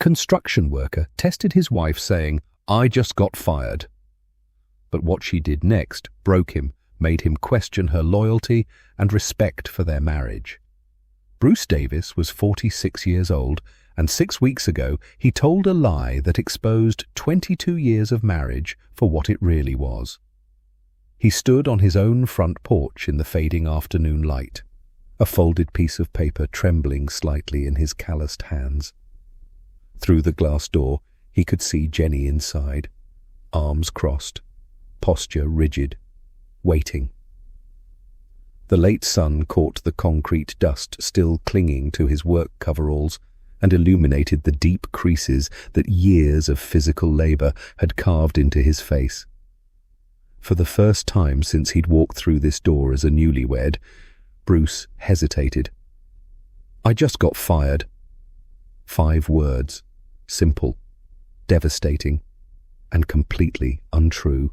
construction worker tested his wife saying, "I just got fired." But what she did next broke him, made him question her loyalty and respect for their marriage. Bruce Davis was 46 years old, and 6 weeks ago he told a lie that exposed 22 years of marriage for what it really was. He stood on his own front porch in the fading afternoon light, a folded piece of paper trembling slightly in his calloused hands. Through the glass door, he could see Jenny inside, arms crossed, posture rigid, waiting. The late sun caught the concrete dust still clinging to his work coveralls and illuminated the deep creases that years of physical labor had carved into his face. For the first time since he'd walked through this door as a newlywed, Bruce hesitated. "I just got fired." 5 words, simple, devastating, and completely untrue.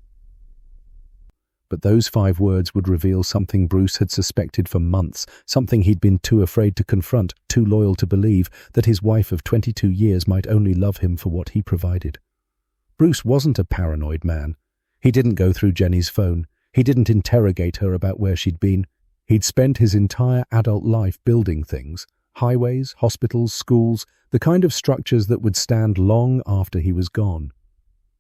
But those 5 words would reveal something Bruce had suspected for months, something he'd been too afraid to confront, too loyal to believe, that his wife of 22 years might only love him for what he provided. Bruce wasn't a paranoid man. He didn't go through Jenny's phone. He didn't interrogate her about where she'd been. He'd spent his entire adult life building things, highways, hospitals, schools, the kind of structures that would stand long after he was gone.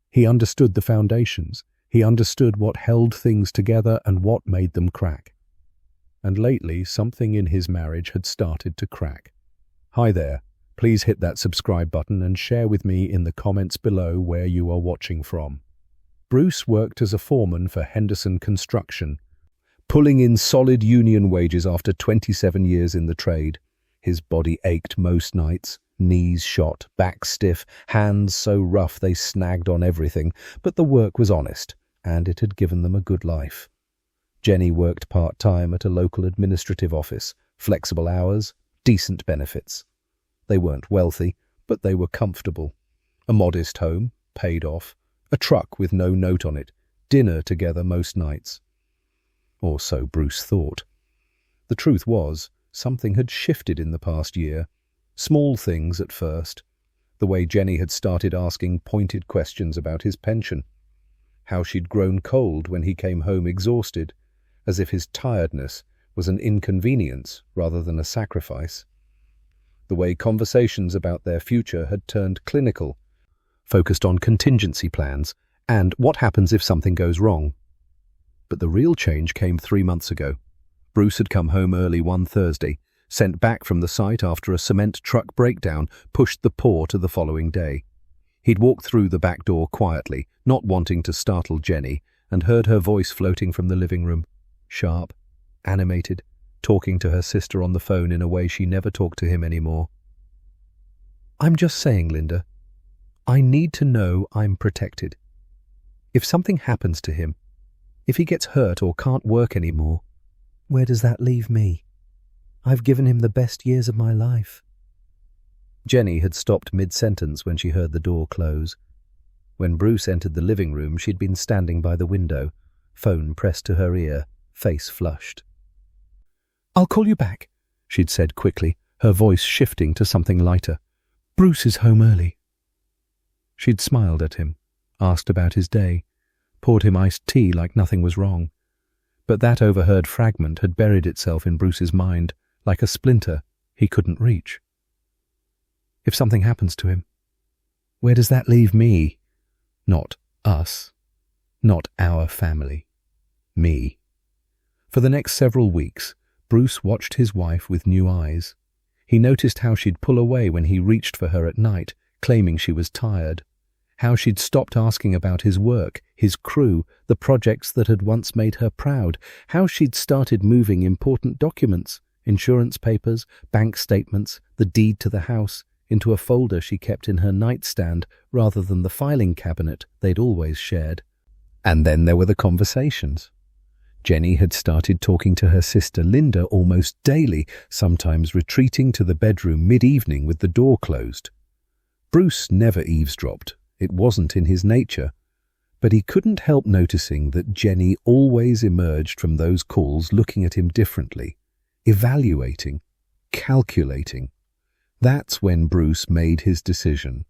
He understood the foundations. He understood what held things together and what made them crack. And lately, something in his marriage had started to crack. Hi there. Please hit that subscribe button and share with me in the comments below where you are watching from. Bruce worked as a foreman for Henderson Construction, pulling in solid union wages after 27 years in the trade. His body ached most nights, knees shot, back stiff, hands so rough they snagged on everything, but the work was honest, and it had given them a good life. Jenny worked part-time at a local administrative office, flexible hours, decent benefits. They weren't wealthy, but they were comfortable. A modest home, paid off, a truck with no note on it, dinner together most nights. Or so Bruce thought. The truth was, something had shifted in the past year. Small things at first. The way Jenny had started asking pointed questions about his pension. How she'd grown cold when he came home exhausted, as if his tiredness was an inconvenience rather than a sacrifice. The way conversations about their future had turned clinical, focused on contingency plans and what happens if something goes wrong. But the real change came 3 months ago. Bruce had come home early one Thursday, sent back from the site after a cement truck breakdown pushed the poor to the following day. He'd walked through the back door quietly, not wanting to startle Jenny, and heard her voice floating from the living room, sharp, animated, talking to her sister on the phone in a way she never talked to him anymore. "I'm just saying, Linda, I need to know I'm protected. If something happens to him, if he gets hurt or can't work anymore, where does that leave me? I've given him the best years of my life." Jenny had stopped mid-sentence when she heard the door close. When Bruce entered the living room, she'd been standing by the window, phone pressed to her ear, face flushed. "I'll call you back," she'd said quickly, her voice shifting to something lighter. "Bruce is home early." She'd smiled at him, asked about his day, poured him iced tea like nothing was wrong. But that overheard fragment had buried itself in Bruce's mind, like a splinter he couldn't reach. If something happens to him, where does that leave me? Not us. Not our family. Me. For the next several weeks, Bruce watched his wife with new eyes. He noticed how she'd pull away when he reached for her at night, claiming she was tired. How she'd stopped asking about his work, his crew, the projects that had once made her proud. How she'd started moving important documents, insurance papers, bank statements, the deed to the house, into a folder she kept in her nightstand rather than the filing cabinet they'd always shared. And then there were the conversations. Jenny had started talking to her sister Linda almost daily, sometimes retreating to the bedroom mid-evening with the door closed. Bruce never eavesdropped. It wasn't in his nature. But he couldn't help noticing that Jenny always emerged from those calls looking at him differently, evaluating, calculating. That's when Bruce made his decision.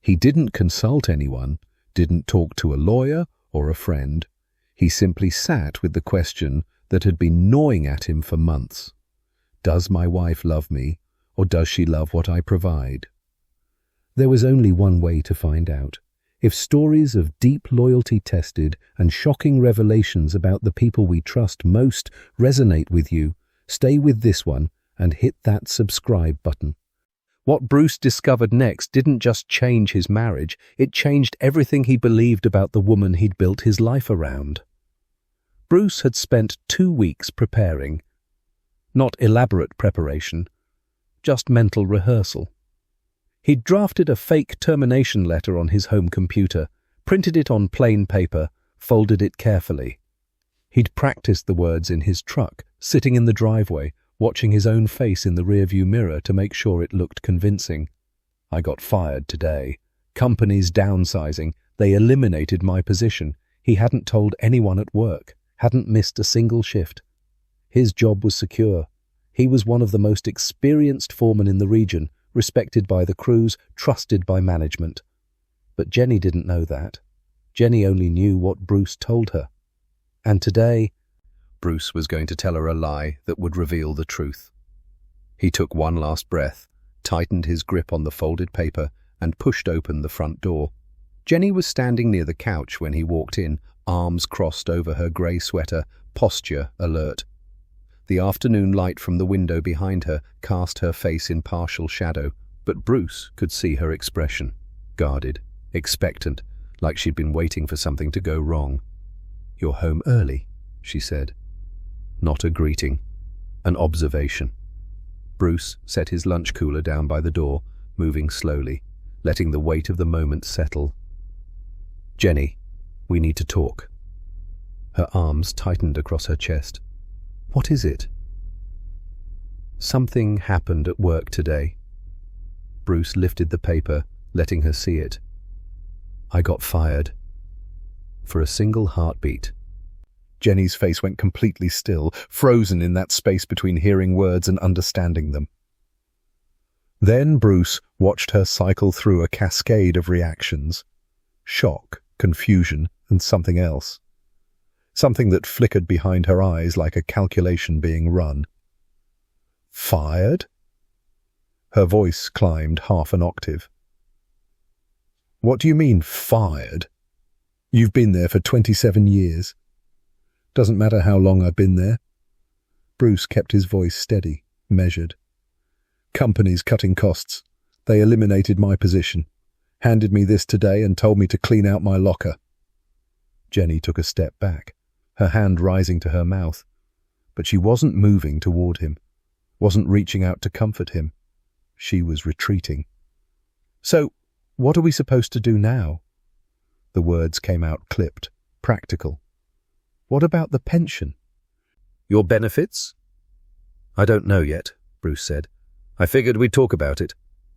He didn't consult anyone, didn't talk to a lawyer or a friend. He simply sat with the question that had been gnawing at him for months. Does my wife love me, or does she love what I provide? There was only one way to find out. If stories of deep loyalty tested and shocking revelations about the people we trust most resonate with you, stay with this one and hit that subscribe button. What Bruce discovered next didn't just change his marriage, it changed everything he believed about the woman he'd built his life around. Bruce had spent 2 weeks preparing. Not elaborate preparation, just mental rehearsal. He'd drafted a fake termination letter on his home computer, printed it on plain paper, folded it carefully. He'd practiced the words in his truck, sitting in the driveway, watching his own face in the rearview mirror to make sure it looked convincing. I got fired today. Company's downsizing. They eliminated my position. He hadn't told anyone at work, hadn't missed a single shift. His job was secure. He was one of the most experienced foremen in the region, respected by the crews, trusted by management. But Jenny didn't know that. Jenny only knew what Bruce told her. And today, Bruce was going to tell her a lie that would reveal the truth. He took one last breath, tightened his grip on the folded paper, and pushed open the front door. Jenny was standing near the couch when he walked in, arms crossed over her grey sweater, posture alert. The afternoon light from the window behind her cast her face in partial shadow, but Bruce could see her expression, guarded, expectant, like she'd been waiting for something to go wrong. "You're home early," she said. Not a greeting, an observation. Bruce set his lunch cooler down by the door, moving slowly, letting the weight of the moment settle. "Jenny, we need to talk." Her arms tightened across her chest. "What is it?" "Something happened at work today." Bruce lifted the paper, letting her see it. "I got fired." For a single heartbeat. Jenny's face went completely still, frozen in that space between hearing words and understanding them. Then Bruce watched her cycle through a cascade of reactions. Shock, confusion, and something else. Something that flickered behind her eyes like a calculation being run. "Fired?" Her voice climbed half an octave. "What do you mean, fired? You've been there for 27 years. Doesn't matter how long I've been there." Bruce kept his voice steady, measured. "Company's cutting costs. They eliminated my position, handed me this today and told me to clean out my locker." Jenny took a step back, her hand rising to her mouth, but she wasn't moving toward him, wasn't reaching out to comfort him. She was retreating. "So, what are we supposed to do now?" The words came out clipped, practical. "What about the pension?" "Your benefits?" "I don't know yet," Bruce said. "I figured we'd talk about it.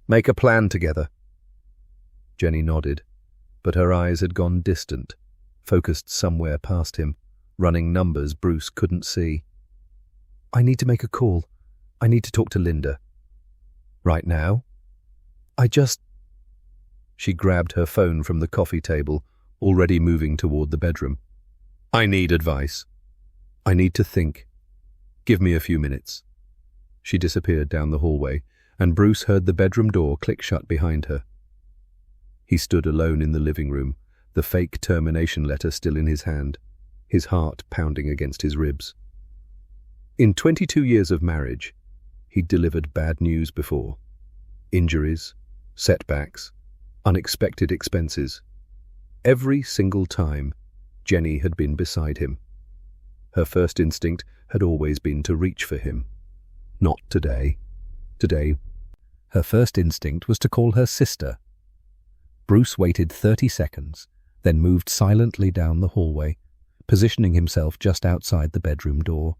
Make a plan together." Jenny nodded, but her eyes had gone distant, focused somewhere past him, running numbers Bruce couldn't see. "I need to make a call. I need to talk to Linda." "Right now?" She grabbed her phone from the coffee table, already moving toward the bedroom. "I need advice. I need to think. Give me a few minutes." She disappeared down the hallway, and Bruce heard the bedroom door click shut behind her. He stood alone in the living room, the fake termination letter still in his hand, his heart pounding against his ribs. In 22 years of marriage, he'd delivered bad news before. Injuries, setbacks, unexpected expenses. Every single time, Jenny had been beside him. Her first instinct had always been to reach for him. Not today. Today, her first instinct was to call her sister. Bruce waited 30 seconds, then moved silently down the hallway, positioning himself just outside the bedroom door.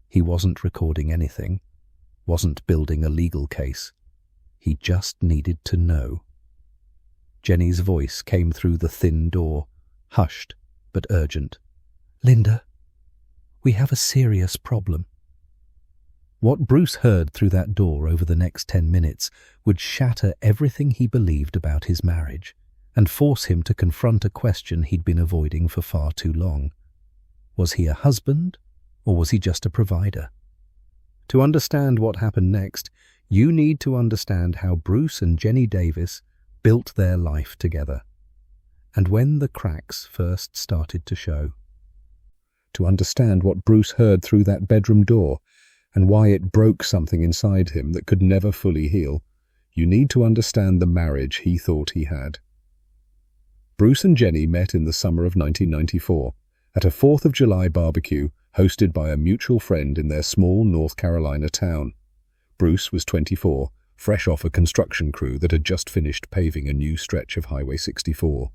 He wasn't recording anything, wasn't building a legal case. He just needed to know. Jenny's voice came through the thin door, hushed but urgent. "Linda, we have a serious problem." What Bruce heard through that door over the next 10 minutes would shatter everything he believed about his marriage and force him to confront a question he'd been avoiding for far too long. Was he a husband, or was he just a provider? To understand what happened next, you need to understand how Bruce and Jenny Davis built their life together, and when the cracks first started to show. To understand what Bruce heard through that bedroom door, and why it broke something inside him that could never fully heal, you need to understand the marriage he thought he had. Bruce and Jenny met in the summer of 1994 at a 4th of July barbecue hosted by a mutual friend in their small North Carolina town. Bruce was 24, fresh off a construction crew that had just finished paving a new stretch of Highway 64.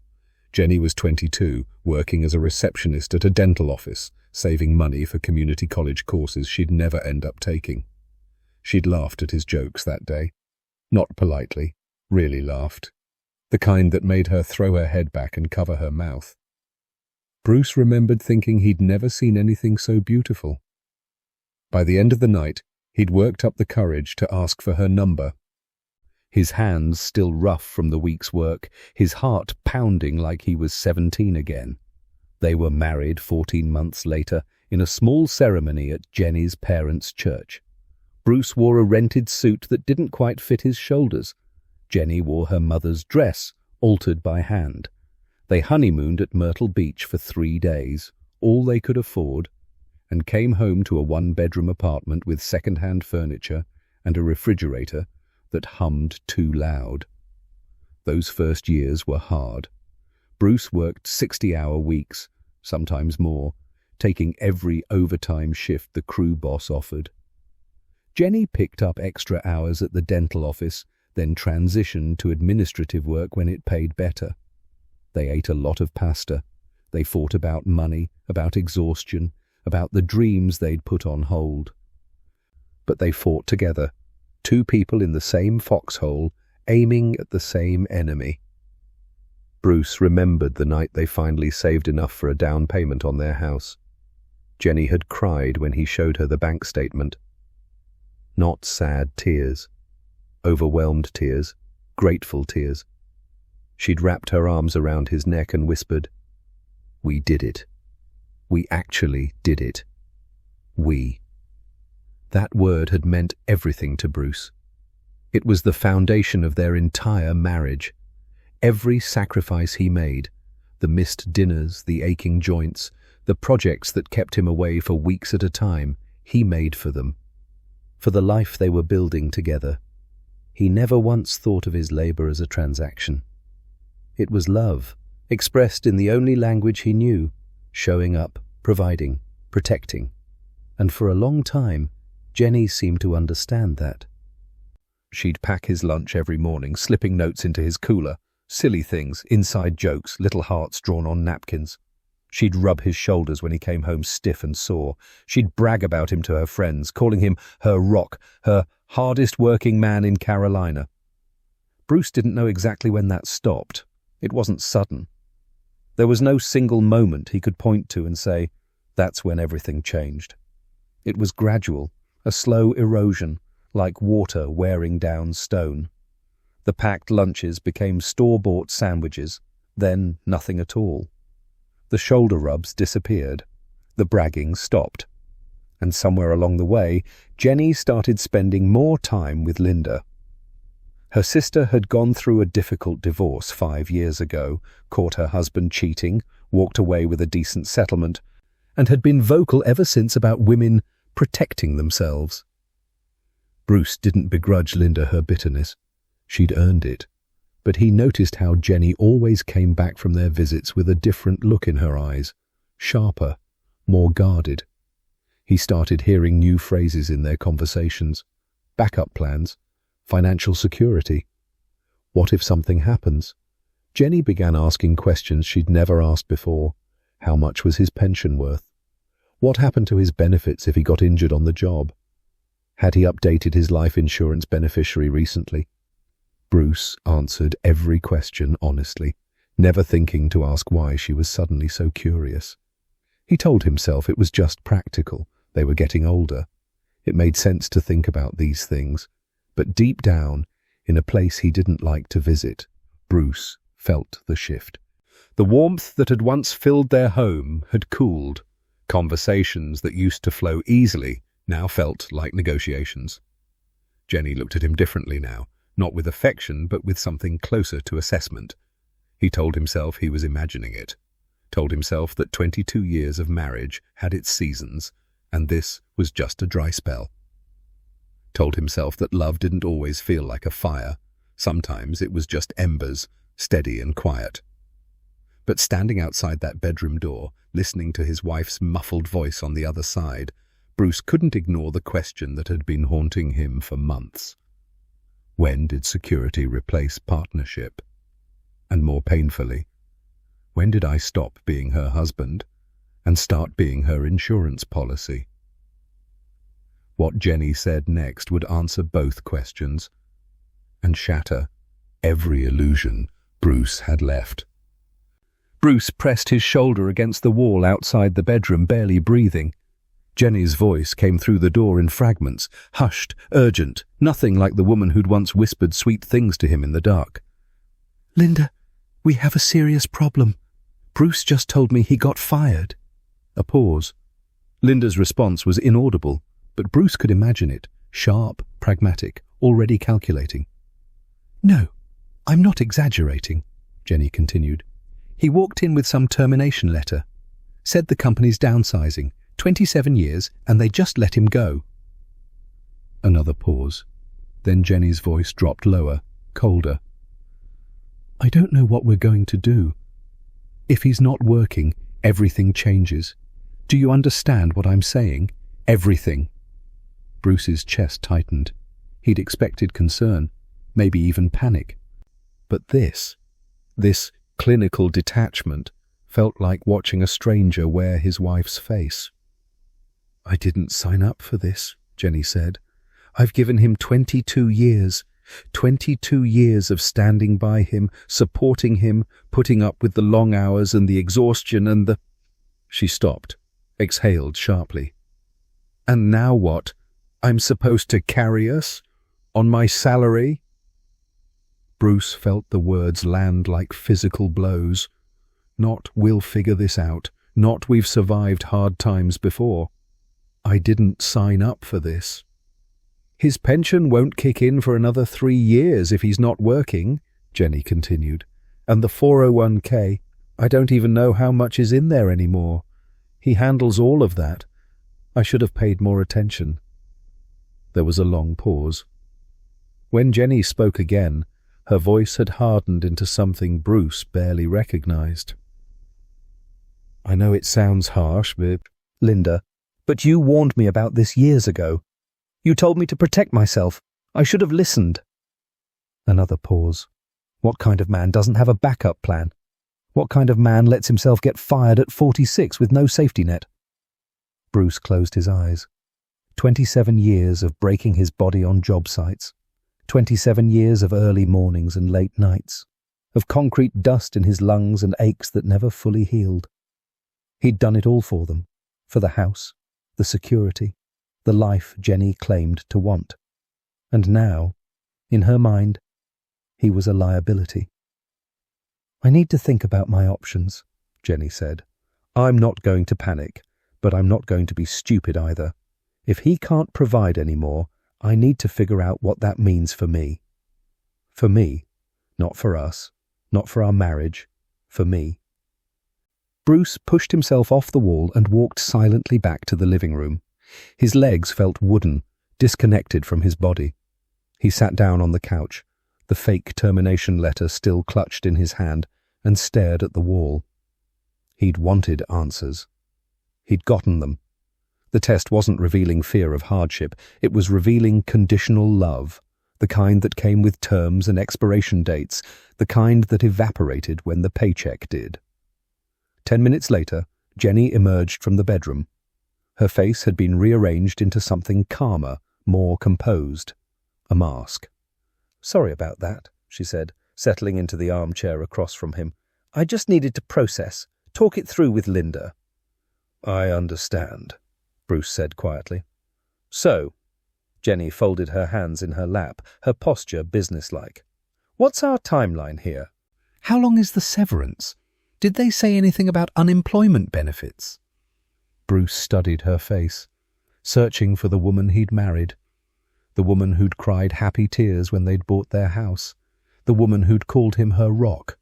Jenny was 22, working as a receptionist at a dental office, saving money for community college courses she'd never end up taking. She'd laughed at his jokes that day. Not politely, really laughed. The kind that made her throw her head back and cover her mouth. Bruce remembered thinking he'd never seen anything so beautiful. By the end of the night, he'd worked up the courage to ask for her number. His hands still rough from the week's work, his heart pounding like he was 17 again. They were married 14 months later in a small ceremony at Jenny's parents' church. Bruce wore a rented suit that didn't quite fit his shoulders. Jenny wore her mother's dress, altered by hand. They honeymooned at Myrtle Beach for 3 days, all they could afford, and came home to a one-bedroom apartment with second-hand furniture and a refrigerator that hummed too loud. Those first years were hard. Bruce worked 60-hour weeks, sometimes more, taking every overtime shift the crew boss offered. Jenny picked up extra hours at the dental office, then transitioned to administrative work when it paid better. They ate a lot of pasta. They fought about money, about exhaustion, about the dreams they'd put on hold. But they fought together, two people in the same foxhole, aiming at the same enemy. Bruce remembered the night they finally saved enough for a down payment on their house. Jenny had cried when he showed her the bank statement. Not sad tears, overwhelmed tears, grateful tears. She'd wrapped her arms around his neck and whispered, "We did it. We actually did it. We." That word had meant everything to Bruce. It was the foundation of their entire marriage. Every sacrifice he made, the missed dinners, the aching joints, the projects that kept him away for weeks at a time, he made for them, for the life they were building together. He never once thought of his labor as a transaction. It was love, expressed in the only language he knew, showing up, providing, protecting. And for a long time, Jenny seemed to understand that. She'd pack his lunch every morning, slipping notes into his cooler, silly things, inside jokes, little hearts drawn on napkins. She'd rub his shoulders when he came home stiff and sore. She'd brag about him to her friends, calling him her rock, her hardest working man in Carolina. Bruce didn't know exactly when that stopped. It wasn't sudden. There was no single moment he could point to and say, that's when everything changed. It was gradual, a slow erosion, like water wearing down stone. The packed lunches became store-bought sandwiches, then nothing at all. The shoulder rubs disappeared. The bragging stopped. And somewhere along the way, Jenny started spending more time with Linda. Her sister had gone through a difficult divorce 5 years ago, caught her husband cheating, walked away with a decent settlement, and had been vocal ever since about women protecting themselves. Bruce didn't begrudge Linda her bitterness. She'd earned it. But he noticed how Jenny always came back from their visits with a different look in her eyes, sharper, more guarded. He started hearing new phrases in their conversations, backup plans, financial security. What if something happens? Jenny began asking questions she'd never asked before. How much was his pension worth? What happened to his benefits if he got injured on the job? Had he updated his life insurance beneficiary recently? Bruce answered every question honestly, never thinking to ask why she was suddenly so curious. He told himself it was just practical. They were getting older. It made sense to think about these things, but deep down, in a place he didn't like to visit, Bruce felt the shift. The warmth that had once filled their home had cooled. Conversations that used to flow easily now felt like negotiations. Jenny looked at him differently now, not with affection but with something closer to assessment. He told himself he was imagining it, told himself that 22 years of marriage had its seasons, and this was just a dry spell. Told himself that love didn't always feel like a fire. Sometimes it was just embers, steady and quiet. But standing outside that bedroom door, listening to his wife's muffled voice on the other side, Bruce couldn't ignore the question that had been haunting him for months. When did security replace partnership? And more painfully, when did I stop being her husband and start being her insurance policy? What Jenny said next would answer both questions and shatter every illusion Bruce had left. Bruce pressed his shoulder against the wall outside the bedroom, barely breathing. Jenny's voice came through the door in fragments, hushed, urgent, nothing like the woman who'd once whispered sweet things to him in the dark. "Linda, we have a serious problem. Bruce just told me he got fired." A pause. Linda's response was inaudible, but Bruce could imagine it, sharp, pragmatic, already calculating. "No, I'm not exaggerating," Jenny continued. "He walked in with some termination letter. Said the company's downsizing, 27 years, and they just let him go." Another pause. Then Jenny's voice dropped lower, colder. "I don't know what we're going to do. If he's not working, everything changes. Do you understand what I'm saying? Everything." Bruce's chest tightened. He'd expected concern, maybe even panic. But this clinical detachment felt like watching a stranger wear his wife's face. "I didn't sign up for this," Jenny said. "I've given him 22 years. 22 years of standing by him, supporting him, putting up with the long hours and the exhaustion and the—" She stopped, exhaled sharply. "And now what? I'm supposed to carry us? On my salary?" Bruce felt the words land like physical blows. Not "we'll figure this out," not "we've survived hard times before." "I didn't sign up for this." "His pension won't kick in for another 3 years if he's not working," Jenny continued. "And the 401k, I don't even know how much is in there anymore. He handles all of that. I should have paid more attention." There was a long pause. When Jenny spoke again, her voice had hardened into something Bruce barely recognized. "I know it sounds harsh, Linda, but you warned me about this years ago. You told me to protect myself. I should have listened." Another pause. What kind of man doesn't have a backup plan? What kind of man lets himself get fired at 46 with no safety net? Bruce closed his eyes. 27 years of breaking his body on job sites. 27 years of early mornings and late nights, of concrete dust in his lungs and aches that never fully healed. He'd done it all for them, for the house, the security, the life Jenny claimed to want. And now, in her mind, he was a liability. "I need to think about my options," Jenny said. "I'm not going to panic, but I'm not going to be stupid either. If he can't provide any more, I need to figure out what that means for me. For me, not for us, not for our marriage, for me." Bruce pushed himself off the wall and walked silently back to the living room. His legs felt wooden, disconnected from his body. He sat down on the couch, the fake termination letter still clutched in his hand, and stared at the wall. He'd wanted answers. He'd gotten them. The test wasn't revealing fear of hardship, it was revealing conditional love, the kind that came with terms and expiration dates, the kind that evaporated when the paycheck did. 10 minutes later, Jenny emerged from the bedroom. Her face had been rearranged into something calmer, more composed. A mask. "Sorry about that," she said, settling into the armchair across from him. "I just needed to process, talk it through with Linda." "I understand," Bruce said quietly. "So, Jenny folded her hands in her lap, her posture businesslike. What's our timeline here? How long is the severance? Did they say anything about unemployment benefits? Bruce studied her face, searching for the woman he'd married, the woman who'd cried happy tears when they'd bought their house, the woman who'd called him her rock.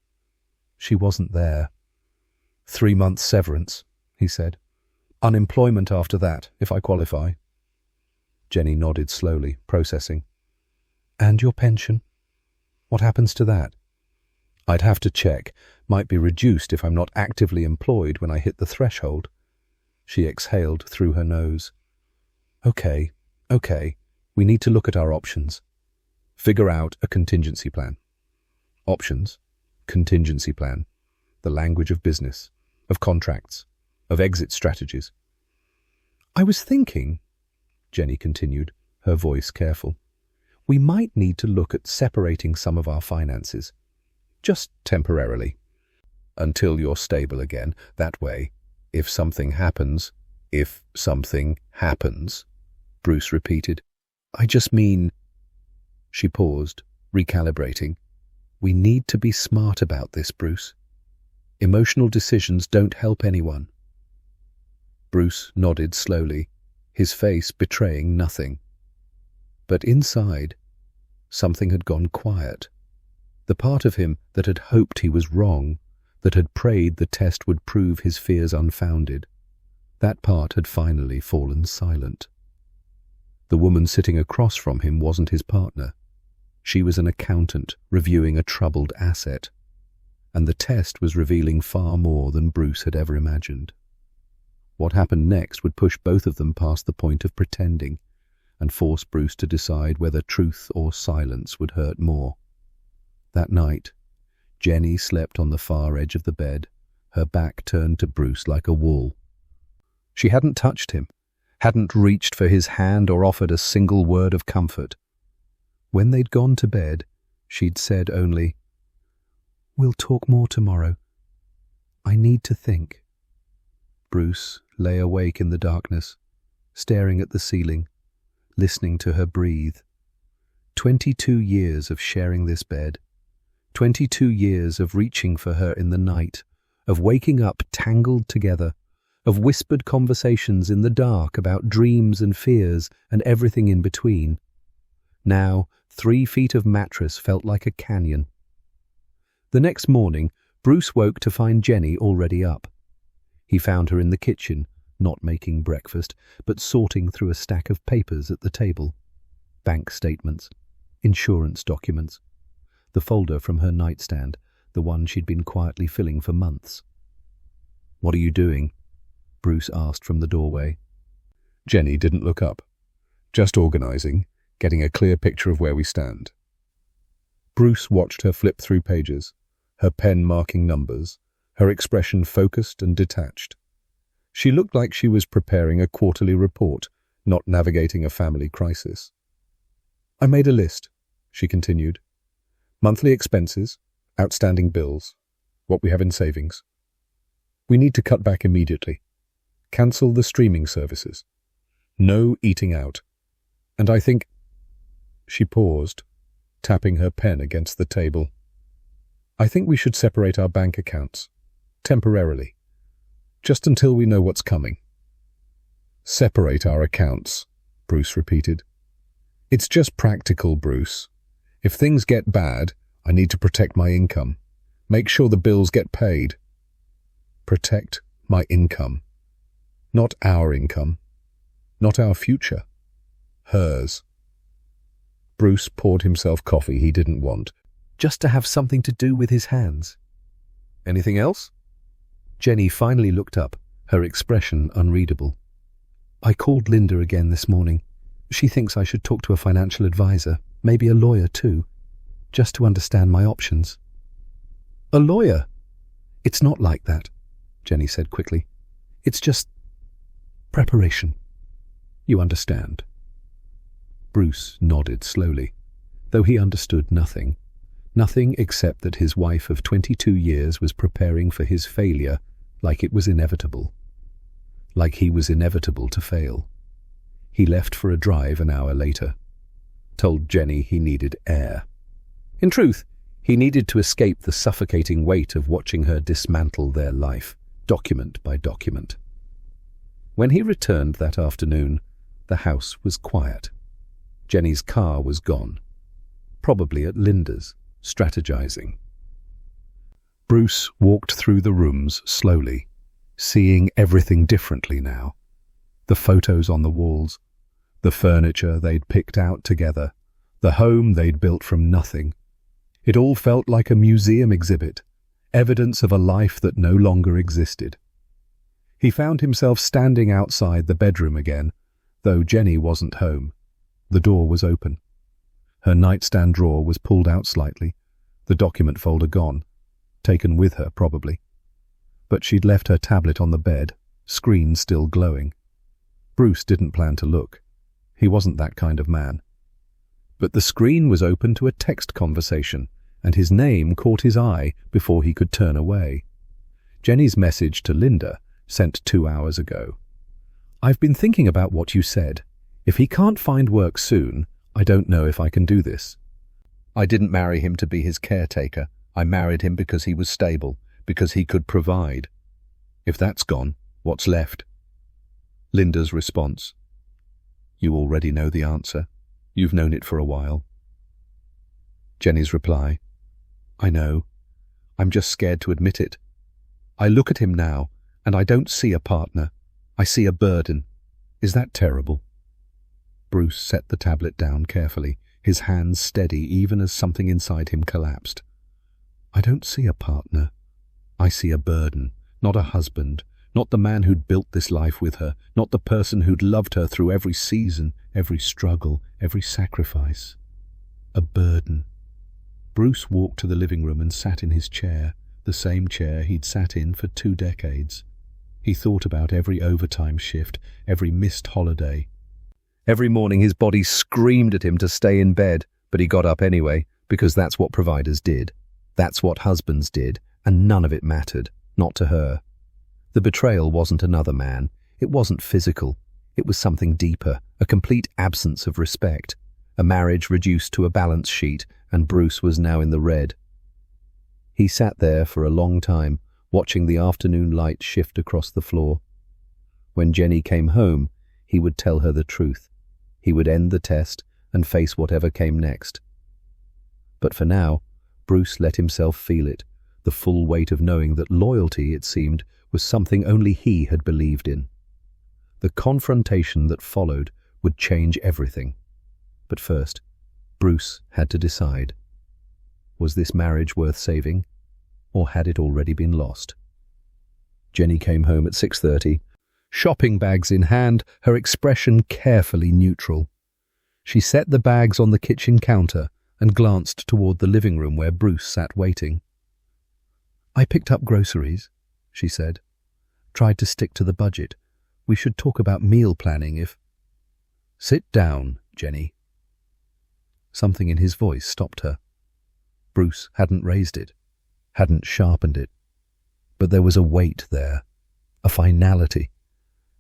She wasn't there. 3 months severance, he said. Unemployment after that, if I qualify. Jenny nodded slowly, processing. And your pension? What happens to that? I'd have to check. Might be reduced if I'm not actively employed when I hit the threshold. She exhaled through her nose. Okay. We need to look at our options. Figure out a contingency plan. Options. Contingency plan. The language of business, of contracts, of exit strategies. I was thinking, Jenny continued, her voice careful, we might need to look at separating some of our finances. Just temporarily. Until you're stable again. That way, if something happens, Bruce repeated. I just mean... She paused, recalibrating. We need to be smart about this, Bruce. Emotional decisions don't help anyone. Bruce nodded slowly, his face betraying nothing. But inside, something had gone quiet. The part of him that had hoped he was wrong, that had prayed the test would prove his fears unfounded, that part had finally fallen silent. The woman sitting across from him wasn't his partner. She was an accountant reviewing a troubled asset, and the test was revealing far more than Bruce had ever imagined. What happened next would push both of them past the point of pretending and force Bruce to decide whether truth or silence would hurt more. That night, Jenny slept on the far edge of the bed, her back turned to Bruce like a wall. She hadn't touched him, hadn't reached for his hand or offered a single word of comfort. When they'd gone to bed, she'd said only, We'll talk more tomorrow. I need to think. Bruce lay awake in the darkness, staring at the ceiling, listening to her breathe. 22 years of sharing this bed. 22 years of reaching for her in the night, of waking up tangled together, of whispered conversations in the dark about dreams and fears and everything in between. Now, 3 feet of mattress felt like a canyon. The next morning, Bruce woke to find Jenny already up. He found her in the kitchen, not making breakfast, but sorting through a stack of papers at the table. Bank statements, insurance documents, the folder from her nightstand, the one she'd been quietly filling for months. What are you doing? Bruce asked from the doorway. Jenny didn't look up. Just organizing, getting a clear picture of where we stand. Bruce watched her flip through pages, her pen marking numbers, her expression focused and detached. She looked like she was preparing a quarterly report, not navigating a family crisis. I made a list, she continued. Monthly expenses, outstanding bills, what we have in savings. We need to cut back immediately. Cancel the streaming services. No eating out. And I think... She paused, tapping her pen against the table. I think we should separate our bank accounts. Temporarily. Just until we know what's coming. Separate our accounts, Bruce repeated. It's just practical, Bruce. If things get bad, I need to protect my income. Make sure the bills get paid. Protect my income. Not our income. Not our future. Hers. Bruce poured himself coffee he didn't want, just to have something to do with his hands. Anything else? Jenny finally looked up, her expression unreadable. I called Linda again this morning. She thinks I should talk to a financial advisor, maybe a lawyer too, just to understand my options. A lawyer? It's not like that, Jenny said quickly. It's just preparation. You understand. Bruce nodded slowly, though he understood nothing. Nothing except that his wife of 22 years was preparing for his failure like it was inevitable. Like he was inevitable to fail. He left for a drive an hour later, told Jenny he needed air. In truth, he needed to escape the suffocating weight of watching her dismantle their life, document by document. When he returned that afternoon, the house was quiet. Jenny's car was gone, probably at Linda's, strategizing. Bruce walked through the rooms slowly, seeing everything differently now. The photos on the walls, the furniture they'd picked out together, the home they'd built from nothing. It all felt like a museum exhibit, evidence of a life that no longer existed. He found himself standing outside the bedroom again, though Jenny wasn't home. The door was open. Her nightstand drawer was pulled out slightly, the document folder gone, taken with her probably. But she'd left her tablet on the bed, screen still glowing. Bruce didn't plan to look. He wasn't that kind of man. But the screen was open to a text conversation, and his name caught his eye before he could turn away. Jenny's message to Linda, sent 2 hours ago. "I've been thinking about what you said. If he can't find work soon, I don't know if I can do this. I didn't marry him to be his caretaker. I married him because he was stable, because he could provide. If that's gone, what's left?" Linda's response: "You already know the answer. You've known it for a while." Jenny's reply: "I know. I'm just scared to admit it. I look at him now, and I don't see a partner. I see a burden. Is that terrible?" Bruce set the tablet down carefully, his hands steady even as something inside him collapsed. "I don't see a partner. I see a burden, not a husband, not the man who'd built this life with her, not the person who'd loved her through every season, every struggle, every sacrifice. A burden." Bruce walked to the living room and sat in his chair, the same chair he'd sat in for 2 decades. He thought about every overtime shift, every missed holiday. Every morning his body screamed at him to stay in bed, but he got up anyway, because that's what providers did. That's what husbands did, and none of it mattered, not to her. The betrayal wasn't another man. It wasn't physical. It was something deeper, a complete absence of respect. A marriage reduced to a balance sheet, and Bruce was now in the red. He sat there for a long time, watching the afternoon light shift across the floor. When Jenny came home, he would tell her the truth. He would end the test and face whatever came next. But for now, Bruce let himself feel it, the full weight of knowing that loyalty, it seemed, was something only he had believed in. The confrontation that followed would change everything. But first, Bruce had to decide. Was this marriage worth saving, or had it already been lost? Jenny came home at 6:30, shopping bags in hand, her expression carefully neutral. She set the bags on the kitchen counter and glanced toward the living room where Bruce sat waiting. "I picked up groceries," she said. "Tried to stick to the budget. We should talk about meal planning if—" "Sit down, Jenny." Something in his voice stopped her. Bruce hadn't raised it, hadn't sharpened it, but there was a weight there, a finality,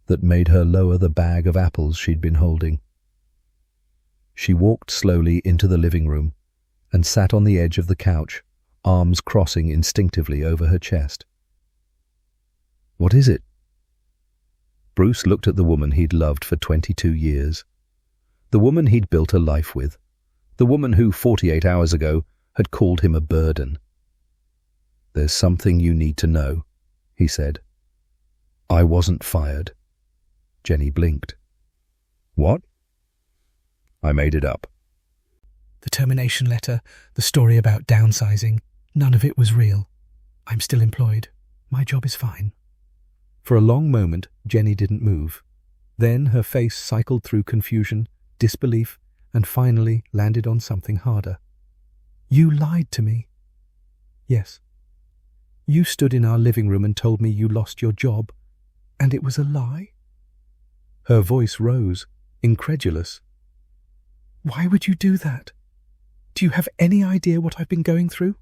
that made her lower the bag of apples she'd been holding. She walked slowly into the living room and sat on the edge of the couch, arms crossing instinctively over her chest. "What is it?" Bruce looked at the woman he'd loved for 22 years. The woman he'd built a life with. The woman who 48 hours ago had called him a burden. "There's something you need to know," he said. "I wasn't fired." Jenny blinked. "What?" "I made it up." The termination letter, the story about downsizing, none of it was real. I'm still employed. My job is fine. For a long moment, Jenny didn't move. Then her face cycled through confusion, disbelief, and finally landed on something harder. "You lied to me." "Yes. You stood in our living room and told me you lost your job, and it was a lie?" Her voice rose, incredulous. "Why would you do that? Do you have any idea what I've been going through?"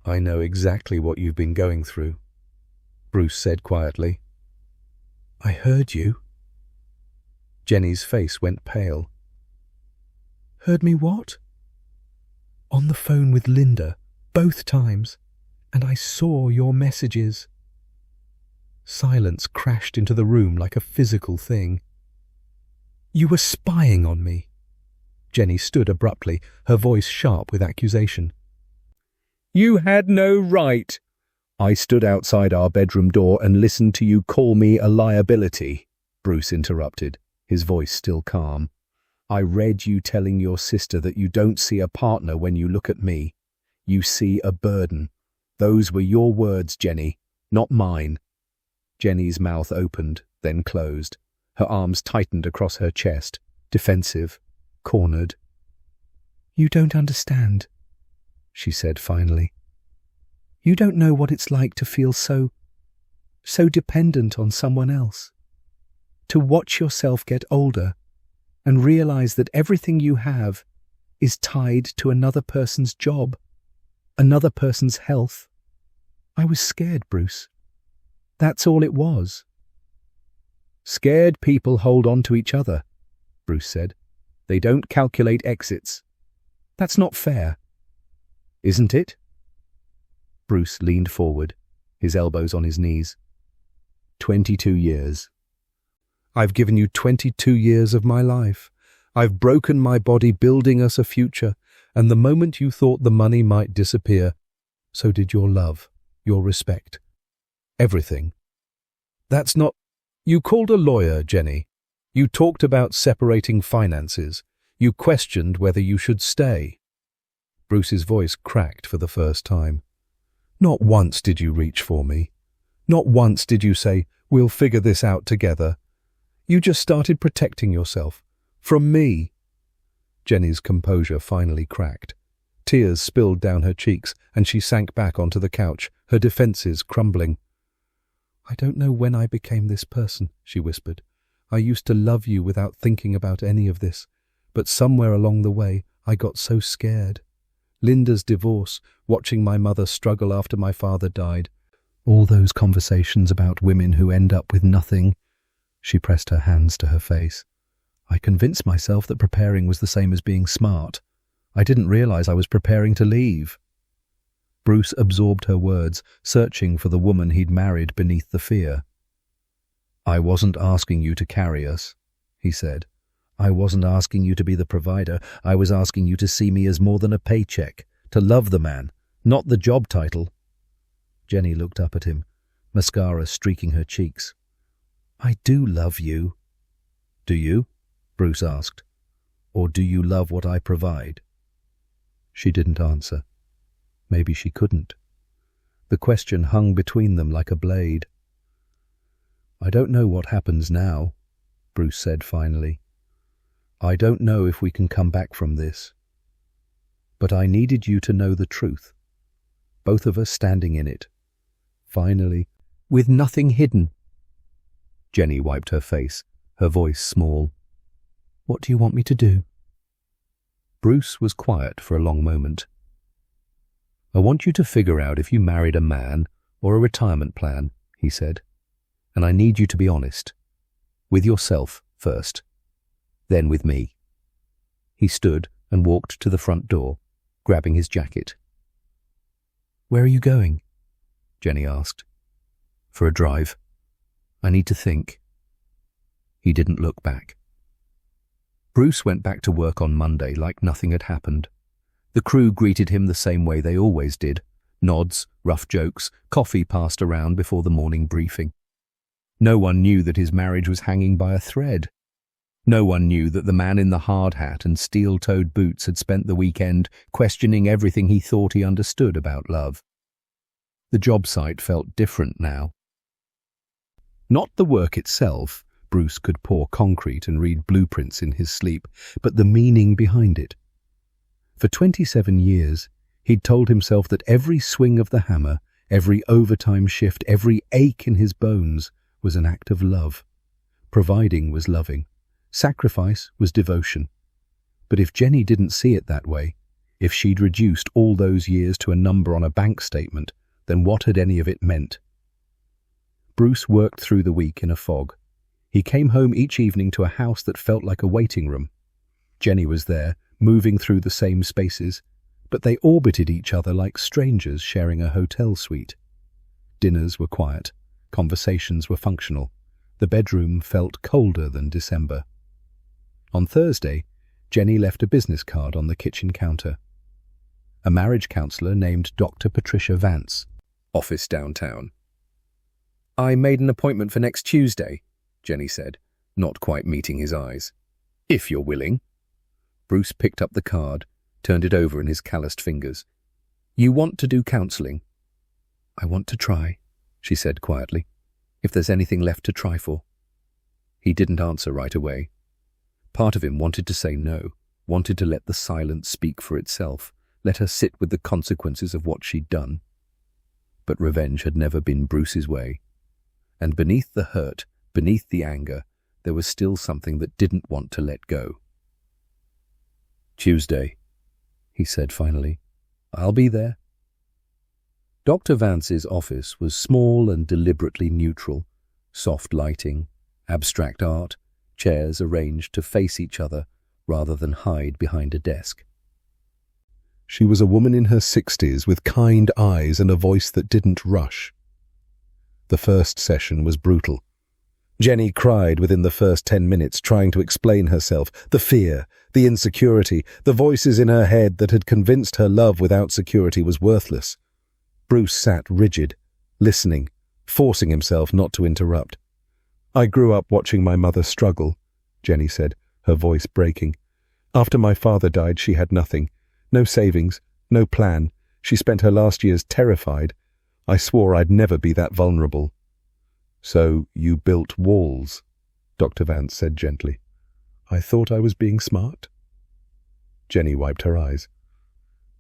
"I know exactly what you've been going through," Bruce said quietly. "I heard you." Jenny's face went pale. Heard me what? On the phone with Linda, both times, and I saw your messages. Silence crashed into the room like a physical thing. You were spying on me. Jenny stood abruptly, her voice sharp with accusation. You had no right. I stood outside our bedroom door and listened to you call me a liability, Bruce interrupted, his voice still calm. I read you telling your sister that you don't see a partner when you look at me. You see a burden. Those were your words, Jenny, not mine. Jenny's mouth opened, then closed. Her arms tightened across her chest, defensive, cornered. You don't understand, she said finally. You don't know what it's like to feel so dependent on someone else. To watch yourself get older and realize that everything you have is tied to another person's job, another person's health. I was scared, Bruce. That's all it was. Scared people hold on to each other, Bruce said. They don't calculate exits. That's not fair. Isn't it? Bruce leaned forward, his elbows on his knees. 22 years. I've given you 22 years of my life. I've broken my body building us a future, and the moment you thought the money might disappear, so did your love, your respect. Everything. That's not... You called a lawyer, Jenny. You talked about separating finances. You questioned whether you should stay. Bruce's voice cracked for the first time. Not once did you reach for me. Not once did you say, we'll figure this out together. You just started protecting yourself. From me. Jenny's composure finally cracked. Tears spilled down her cheeks, and she sank back onto the couch, her defenses crumbling. I don't know when I became this person, she whispered. I used to love you without thinking about any of this, but somewhere along the way I got so scared. Linda's divorce, watching my mother struggle after my father died. All those conversations about women who end up with nothing. She pressed her hands to her face. I convinced myself that preparing was the same as being smart. I didn't realize I was preparing to leave. Bruce absorbed her words, searching for the woman he'd married beneath the fear. I wasn't asking you to carry us, he said. I wasn't asking you to be the provider. I was asking you to see me as more than a paycheck, to love the man, not the job title. Jenny looked up at him, mascara streaking her cheeks. I do love you. Do you? Bruce asked. Or do you love what I provide? She didn't answer. Maybe she couldn't. The question hung between them like a blade. I don't know what happens now, Bruce said finally. I don't know if we can come back from this. But I needed you to know the truth. Both of us standing in it. Finally, with nothing hidden. Jenny wiped her face, her voice small. What do you want me to do? Bruce was quiet for a long moment. I want you to figure out if you married a man or a retirement plan, he said. And I need you to be honest. With yourself first. Then with me. He stood and walked to the front door, grabbing his jacket. Where are you going? Jenny asked. For a drive. I need to think. He didn't look back. Bruce went back to work on Monday like nothing had happened. The crew greeted him the same way they always did. Nods, rough jokes, coffee passed around before the morning briefing. No one knew that his marriage was hanging by a thread. No one knew that the man in the hard hat and steel-toed boots had spent the weekend questioning everything he thought he understood about love. The job site felt different now. Not the work itself. Bruce could pour concrete and read blueprints in his sleep, but the meaning behind it. For 27 years, he'd told himself that every swing of the hammer, every overtime shift, every ache in his bones was an act of love. Providing was loving. Sacrifice was devotion. But if Jenny didn't see it that way, if she'd reduced all those years to a number on a bank statement, then what had any of it meant? Bruce worked through the week in a fog. He came home each evening to a house that felt like a waiting room. Jenny was there, moving through the same spaces, but they orbited each other like strangers sharing a hotel suite. Dinners were quiet, conversations were functional. The bedroom felt colder than December. On Thursday, Jenny left a business card on the kitchen counter. A marriage counsellor named Dr. Patricia Vance, office downtown. "I made an appointment for next Tuesday," Jenny said, not quite meeting his eyes. "If you're willing." Bruce picked up the card, turned it over in his calloused fingers. "You want to do counselling?" "I want to try," she said quietly, "if there's anything left to try for." He didn't answer right away. Part of him wanted to say no, wanted to let the silence speak for itself, let her sit with the consequences of what she'd done. But revenge had never been Bruce's way. And beneath the hurt, beneath the anger, there was still something that didn't want to let go. "Tuesday," he said finally. "I'll be there." Dr. Vance's office was small and deliberately neutral. Soft lighting, abstract art, chairs arranged to face each other rather than hide behind a desk. She was a woman in her 60s with kind eyes and a voice that didn't rush. The first session was brutal. Jenny cried within the first 10 minutes, trying to explain herself, the fear, the insecurity, the voices in her head that had convinced her love without security was worthless. Bruce sat rigid, listening, forcing himself not to interrupt. "I grew up watching my mother struggle," Jenny said, her voice breaking. "After my father died, she had nothing. No savings, no plan. She spent her last years terrified. I swore I'd never be that vulnerable." "So you built walls," Dr. Vance said gently. "I thought I was being smart." Jenny wiped her eyes.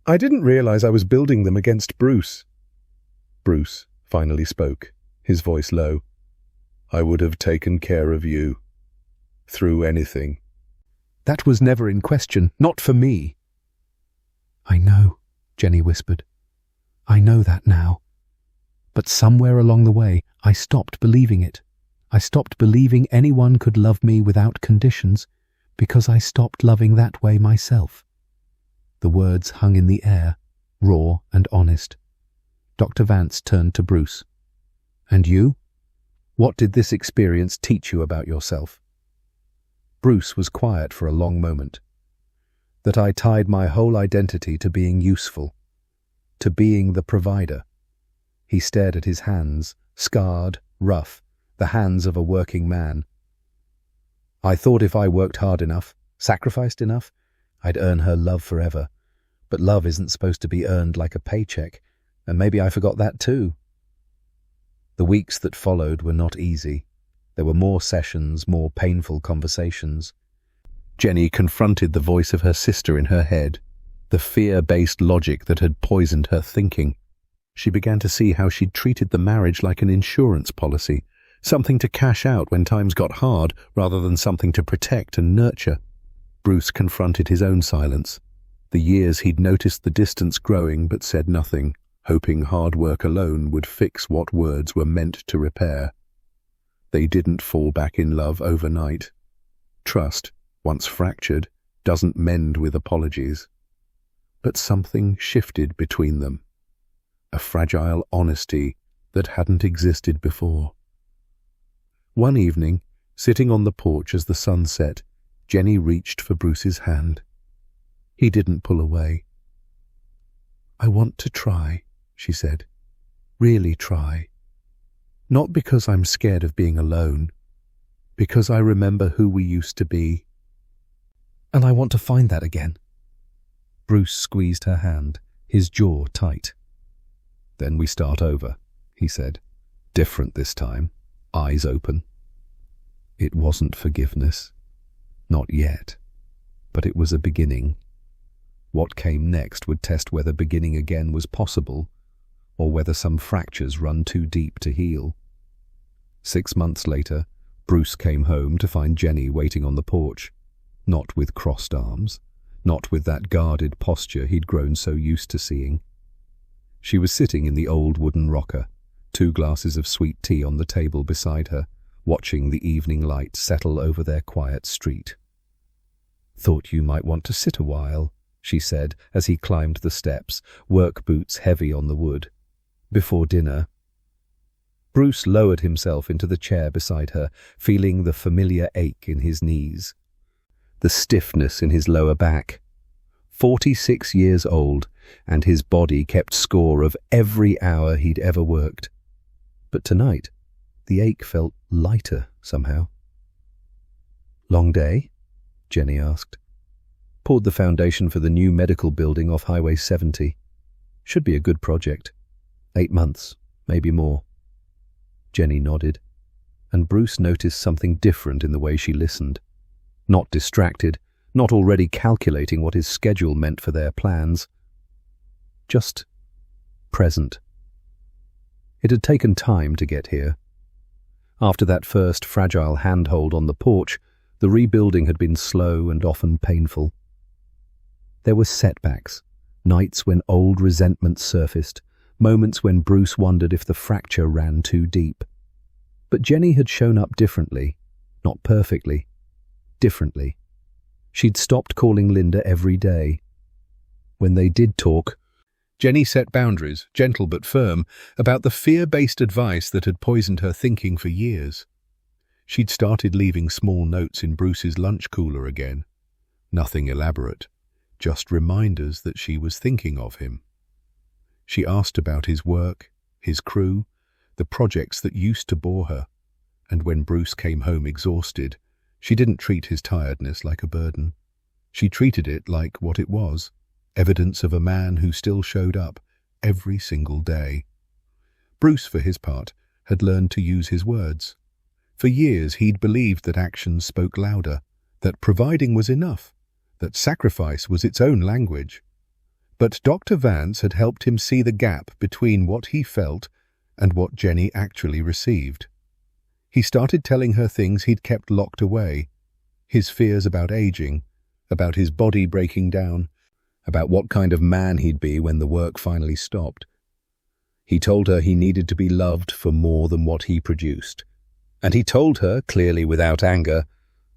"I didn't realize I was building them against Bruce." Bruce finally spoke, his voice low. "I would have taken care of you. Through anything." "That was never in question, not for me." "I know," Jenny whispered. "I know that now. But somewhere along the way, I stopped believing it. I stopped believing anyone could love me without conditions because I stopped loving that way myself." The words hung in the air, raw and honest. Dr. Vance turned to Bruce. "And you? What did this experience teach you about yourself?" Bruce was quiet for a long moment. "That I tied my whole identity to being useful, to being the provider." He stared at his hands, scarred, rough, the hands of a working man. "I thought if I worked hard enough, sacrificed enough, I'd earn her love forever. But love isn't supposed to be earned like a paycheck, and maybe I forgot that too." The weeks that followed were not easy. There were more sessions, more painful conversations. Jenny confronted the voice of her sister in her head, the fear-based logic that had poisoned her thinking. She began to see how she'd treated the marriage like an insurance policy, something to cash out when times got hard rather than something to protect and nurture. Bruce confronted his own silence. The years he'd noticed the distance growing but said nothing, hoping hard work alone would fix what words were meant to repair. They didn't fall back in love overnight. Trust, once fractured, doesn't mend with apologies. But something shifted between them. A fragile honesty that hadn't existed before. One evening, sitting on the porch as the sun set, Jenny reached for Bruce's hand. He didn't pull away. "I want to try," she said. "Really try. Not because I'm scared of being alone, because I remember who we used to be. And I want to find that again." Bruce squeezed her hand, his jaw tight. "Then we start over," he said. "Different this time, eyes open." It wasn't forgiveness. Not yet. But it was a beginning. What came next would test whether beginning again was possible, or whether some fractures run too deep to heal. 6 months later, Bruce came home to find Jenny waiting on the porch, not with crossed arms, not with that guarded posture he'd grown so used to seeing. She was sitting in the old wooden rocker, 2 glasses of sweet tea on the table beside her, watching the evening light settle over their quiet street. "Thought you might want to sit a while," she said as he climbed the steps, work boots heavy on the wood. "Before dinner." Bruce lowered himself into the chair beside her, feeling the familiar ache in his knees, the stiffness in his lower back. 46 years old, and his body kept score of every hour he'd ever worked. But tonight, the ache felt lighter somehow. "Long day?" Jenny asked. "Poured the foundation for the new medical building off Highway 70. Should be a good project. 8 months, maybe more." Jenny nodded, and Bruce noticed something different in the way she listened. Not distracted, not already calculating what his schedule meant for their plans. Just present. It had taken time to get here. After that first fragile handhold on the porch, the rebuilding had been slow and often painful. There were setbacks, nights when old resentment surfaced, moments when Bruce wondered if the fracture ran too deep. But Jenny had shown up differently, not perfectly, differently. She'd stopped calling Linda every day. When they did talk, Jenny set boundaries, gentle but firm, about the fear-based advice that had poisoned her thinking for years. She'd started leaving small notes in Bruce's lunch cooler again. Nothing elaborate, just reminders that she was thinking of him. She asked about his work, his crew, the projects that used to bore her, and when Bruce came home exhausted, she didn't treat his tiredness like a burden. She treated it like what it was, evidence of a man who still showed up every single day. Bruce, for his part, had learned to use his words. For years he'd believed that actions spoke louder, that providing was enough, that sacrifice was its own language. But Dr. Vance had helped him see the gap between what he felt and what Jenny actually received. He started telling her things he'd kept locked away, his fears about aging, about his body breaking down, about what kind of man he'd be when the work finally stopped. He told her he needed to be loved for more than what he produced. And he told her, clearly without anger,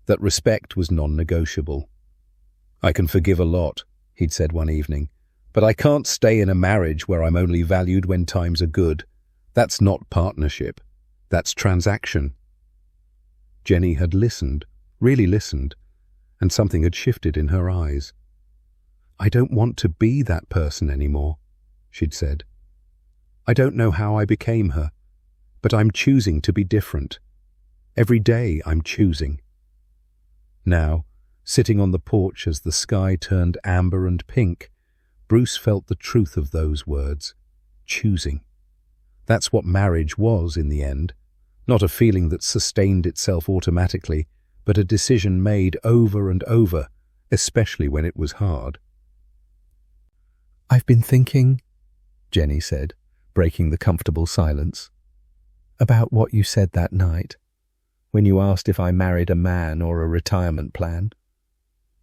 that respect was non-negotiable. "I can forgive a lot," he'd said one evening, "but I can't stay in a marriage where I'm only valued when times are good. That's not partnership. That's transaction." Jenny had listened, really listened, and something had shifted in her eyes. "I don't want to be that person anymore," she'd said. "I don't know how I became her, but I'm choosing to be different. Every day I'm choosing." Now, sitting on the porch as the sky turned amber and pink, Bruce felt the truth of those words. Choosing. That's what marriage was in the end. Not a feeling that sustained itself automatically, but a decision made over and over, especially when it was hard. "I've been thinking," Jenny said, breaking the comfortable silence, "about what you said that night, when you asked if I married a man or a retirement plan."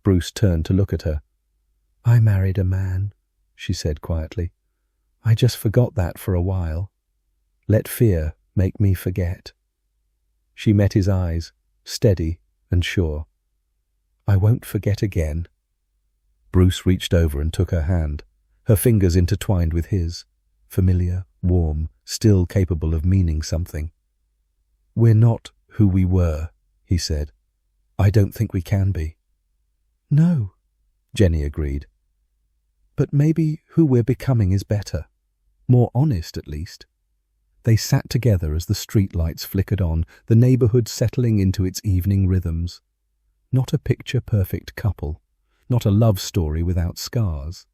Bruce turned to look at her. "I married a man," she said quietly. "I just forgot that for a while. Let fear make me forget." She met his eyes, steady and sure. "I won't forget again." Bruce reached over and took her hand, her fingers intertwined with his, familiar, warm, still capable of meaning something. "We're not who we were," he said. "I don't think we can be." "No," Jenny agreed. "But maybe who we're becoming is better. More honest, at least." They sat together as the streetlights flickered on, the neighborhood settling into its evening rhythms. Not a picture-perfect couple, not a love story without scars,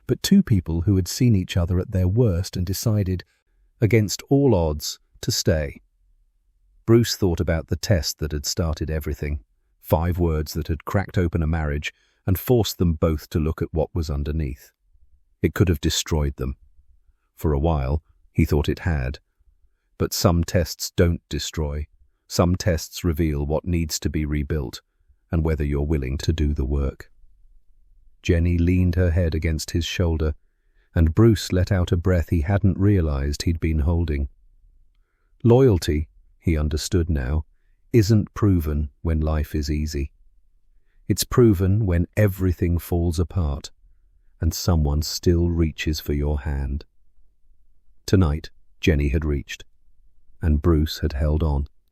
but two people who had seen each other at their worst and decided, against all odds, to stay. Bruce thought about the test that had started everything, 5 words that had cracked open a marriage and forced them both to look at what was underneath. It could have destroyed them. For a while, he thought it had. But some tests don't destroy. Some tests reveal what needs to be rebuilt and whether you're willing to do the work. Jenny leaned her head against his shoulder, and Bruce let out a breath he hadn't realized he'd been holding. Loyalty, he understood now, isn't proven when life is easy. It's proven when everything falls apart and someone still reaches for your hand. Tonight, Jenny had reached, and Bruce had held on.